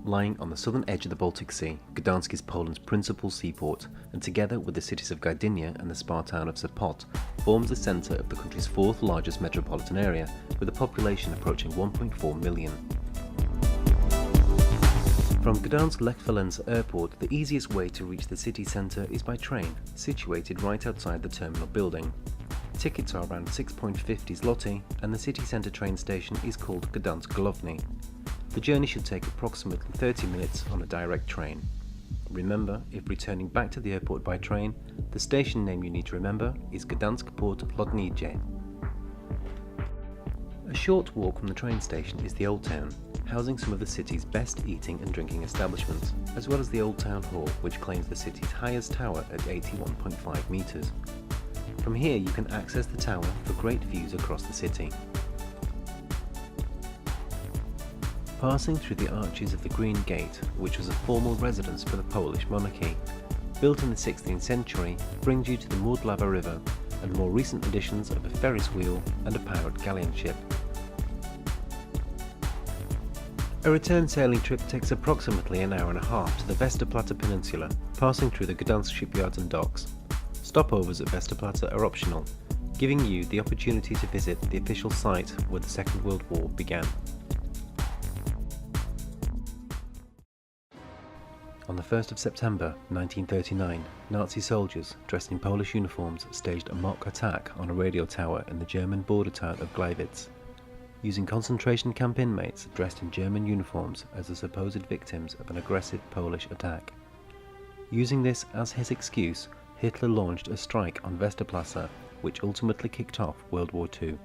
Lying on the southern edge of the Baltic Sea, Gdansk is Poland's principal seaport, and together with the cities of Gdynia and the spa town of Sopot, forms the centre of the country's fourth largest metropolitan area, with a population approaching 1.4 million. From Gdansk Lech Walesa Airport, the easiest way to reach the city centre is by train, situated right outside the terminal building. Tickets are around 6.50 zloty, and the city centre train station is called Gdansk Główny. The journey should take approximately 30 minutes on a direct train. Remember, if returning back to the airport by train, the station name you need to remember is Gdansk Port Lotniczy. A short walk from the train station is the Old Town, housing some of the city's best eating and drinking establishments, as well as the Old Town Hall, which claims the city's highest tower at 81.5 metres. From here you can access the tower for great views across the city. Passing through the arches of the Green Gate, which was a formal residence for the Polish monarchy, built in the 16th century, brings you to the Mordlava River and more recent additions of a Ferris wheel and a pirate galleon ship. A return sailing trip takes approximately an hour and a half to the Westerplatte Peninsula, passing through the Gdansk shipyards and docks. Stopovers at Westerplatte are optional, giving you the opportunity to visit the official site where the Second World War began. On the 1st of September 1939, Nazi soldiers dressed in Polish uniforms staged a mock attack on a radio tower in the German border town of Gliwice, using concentration camp inmates dressed in German uniforms as the supposed victims of an aggressive Polish attack. Using this as his excuse, Hitler launched a strike on Westerplatte, which ultimately kicked off World War II.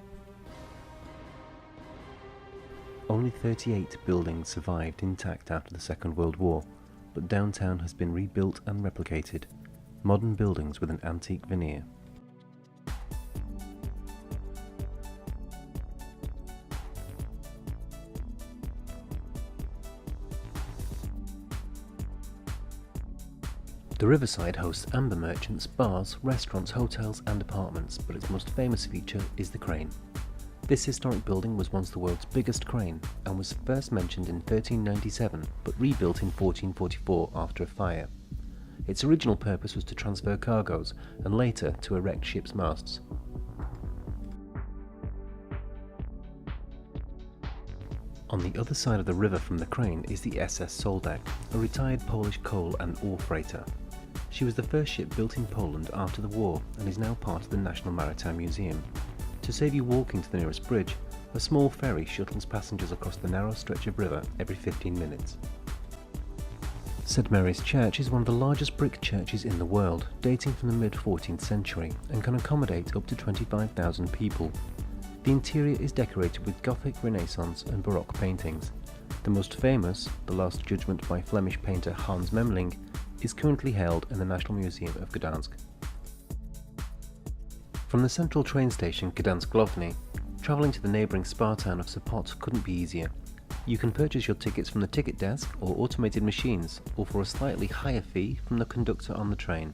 Only 38 buildings survived intact after the Second World War, but downtown has been rebuilt and replicated, modern buildings with an antique veneer. The riverside hosts amber merchants, bars, restaurants, hotels and apartments, but its most famous feature is the crane. This historic building was once the world's biggest crane and was first mentioned in 1397 but rebuilt in 1444 after a fire. Its original purpose was to transfer cargoes and later to erect ships' masts. On the other side of the river from the crane is the SS Soldak, a retired Polish coal and ore freighter. She was the first ship built in Poland after the war and is now part of the National Maritime Museum. To save you walking to the nearest bridge, a small ferry shuttles passengers across the narrow stretch of river every 15 minutes. St Mary's Church is one of the largest brick churches in the world, dating from the mid-14th century, and can accommodate up to 25,000 people. The interior is decorated with Gothic, Renaissance and Baroque paintings. The most famous, The Last Judgment by Flemish painter Hans Memling, is currently held in the National Museum of Gdansk. From the central train station Gdansk Główny, travelling to the neighbouring spa town of Sopot couldn't be easier. You can purchase your tickets from the ticket desk or automated machines, or for a slightly higher fee from the conductor on the train.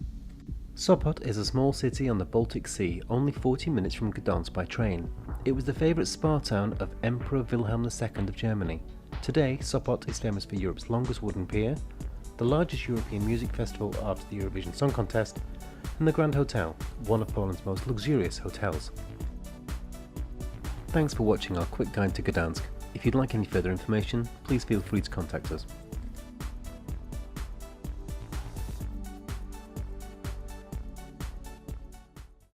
Sopot is a small city on the Baltic Sea, only 40 minutes from Gdansk by train. It was the favourite spa town of Emperor Wilhelm II of Germany. Today, Sopot is famous for Europe's longest wooden pier, the largest European music festival after the Eurovision Song Contest, and the Grand Hotel, one of Poland's most luxurious hotels. Thanks for watching our quick guide to Gdansk. If you'd like any further information, please feel free to contact us.